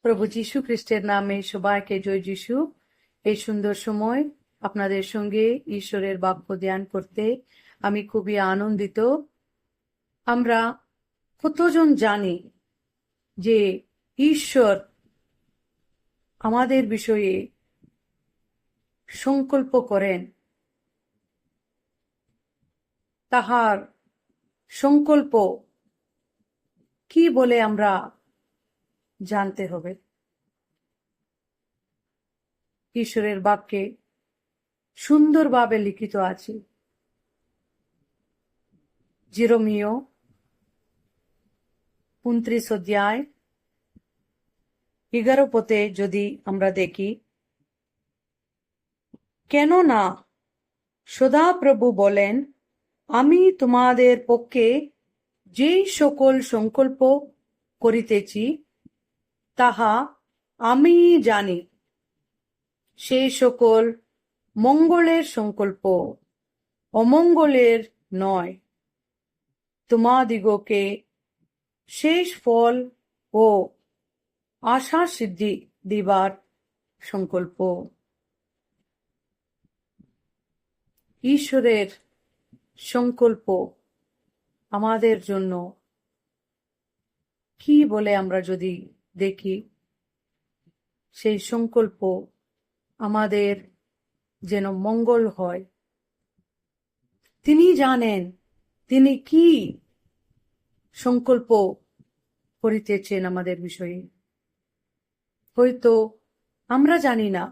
প্রভু যীশু খ্রিস্টের নামে সবাইকে জয় যীশু। এই সুন্দর সময় আপনাদের সঙ্গে ঈশ্বরের বাক্য ধ্যান করতে আমি খুবই আনন্দিত। আমরা কতজন জানি যে ঈশ্বর আমাদের বিষয়ে সংকল্প করেন, তাহার সংকল্প কি বলে আমরা জানতে হবে। ঈশ্বরের বাক্যে সুন্দরভাবে লিখিত আছে। যেরমীয় 29 অধ্যায় 11 পদে যদি আমরা দেখি, কেননা সদাপ্রভু বলেন, আমি তোমাদের পক্ষে যেই সকল সংকল্প করিতেছি তাহা আমি জানি, সেই সকল মঙ্গলের সংকল্প, অমঙ্গলের নয়, তোমাদিগকে শেষ ফল ও আশা সিদ্ধি দিবার সংকল্প। ঈশ্বরের সংকল্প আমাদের জন্য কি বলে আমরা যদি দেখি, সেই সংকল্প আমাদের যেন মঙ্গল হয়। তিনি জানেন তিনি কি সংকল্প করিতেছেন আমাদের বিষয়ে। হয়তো আমরা জানি না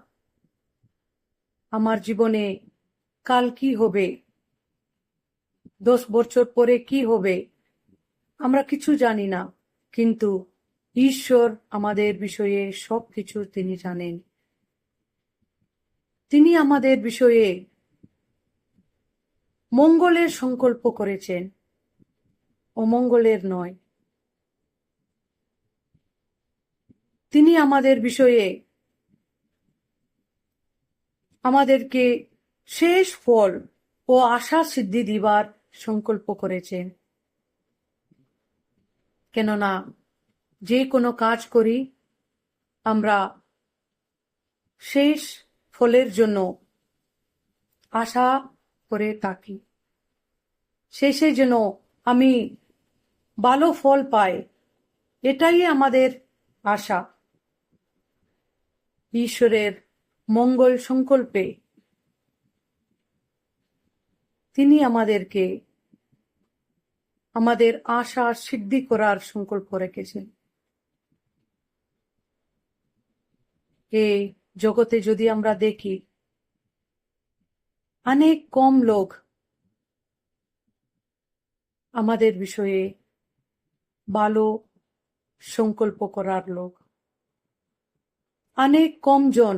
আমার জীবনে কাল কি হবে, 10 বছর পরে কি হবে, আমরা কিছু জানি না, কিন্তু ঈশ্বর আমাদের বিষয়ে সবকিছু তিনি জানেন। তিনি আমাদের বিষয়ে মঙ্গলের সংকল্প করেছেন, অমঙ্গলের নয়। তিনি আমাদের বিষয়ে আমাদেরকে শেষ ফল ও আশা সিদ্ধি দিবার সংকল্প করেছেন। কেননা যে কোনো কাজ করি আমরা শেষ ফলের জন্য আশা করে থাকি, শেষে যেন আমি ভালো ফল পাই, এটাই আমাদের আশা। ঈশ্বরের মঙ্গল সংকল্পে তিনি আমাদেরকে আমাদের আশা সিদ্ধি করার সংকল্প রেখেছেন। এই জগতে যদি আমরা দেখি, অনেক কম লোক আমাদের বিষয়ে ভালো সংকল্প করার লোক, অনেক কম জন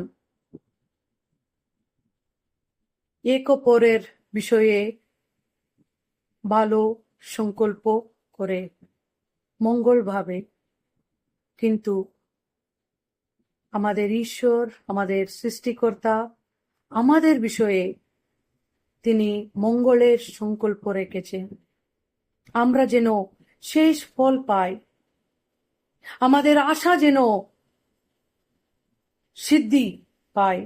এক অপরের বিষয়ে ভালো সংকল্প করে মঙ্গল ভাবে। কিন্তু আমাদের ঈশ্বর, আমাদের সৃষ্টিকর্তা আমাদের বিষয়ে তিনি মঙ্গলের সংকল্প রেখেছেন। আমরা যেন শেষ ফল পাই, আমাদের আশা যেন সিদ্ধি পাই।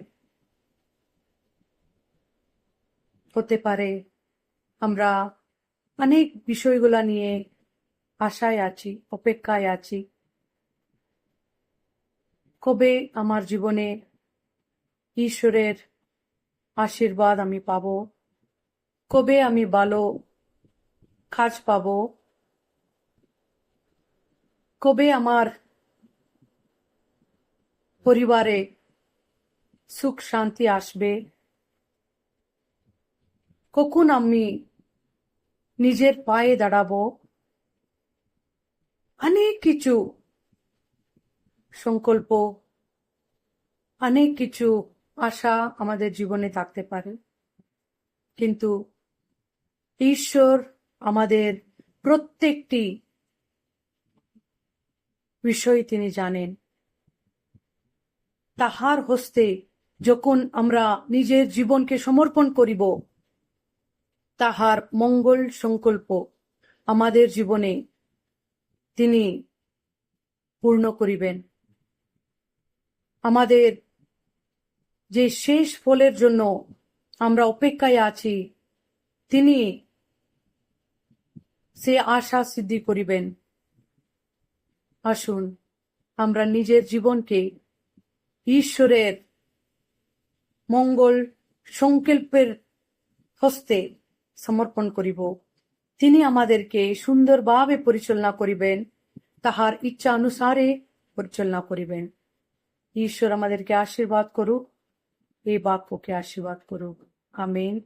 হতে পারে আমরা অনেক বিষয়গুলা নিয়ে আশায় আছি, অপেক্ষায় আছি, কবে আমার জীবনে ঈশ্বরের আশীর্বাদ আমি পাব, কবে আমি ভালো কাজ পাব, কবে আমার পরিবারে সুখ শান্তি আসবে, কখন আমি নিজের পায়ে দাঁড়াবো। অনেক কিছু সংকল্প, অনেক কিছু আশা আমাদের জীবনে থাকতে পারে, কিন্তু ঈশ্বর আমাদের প্রত্যেকটি বিষয় তিনি জানেন। তাহার হস্তে যখন আমরা নিজের জীবনকে সমর্পণ করিব, তাহার মঙ্গল সংকল্প আমাদের জীবনে তিনি পূর্ণ করিবেন। আমাদের যে শেষ ফলের জন্য আমরা অপেক্ষায় আছি, তিনি সে আশা সিদ্ধি করিবেন। আসুন আমরা নিজের জীবনকে ঈশ্বরের মঙ্গল সংকল্পের হস্তে সমর্পণ করিব। তিনি আমাদেরকে সুন্দরভাবে পরিচালনা করিবেন, তাহার ইচ্ছা অনুসারে পরিচালনা করিবেন। ঈশ্বর আমাদেরকে আশীর্বাদ করুক, এই বাক্যকে আশীর্বাদ করুক। আমেন।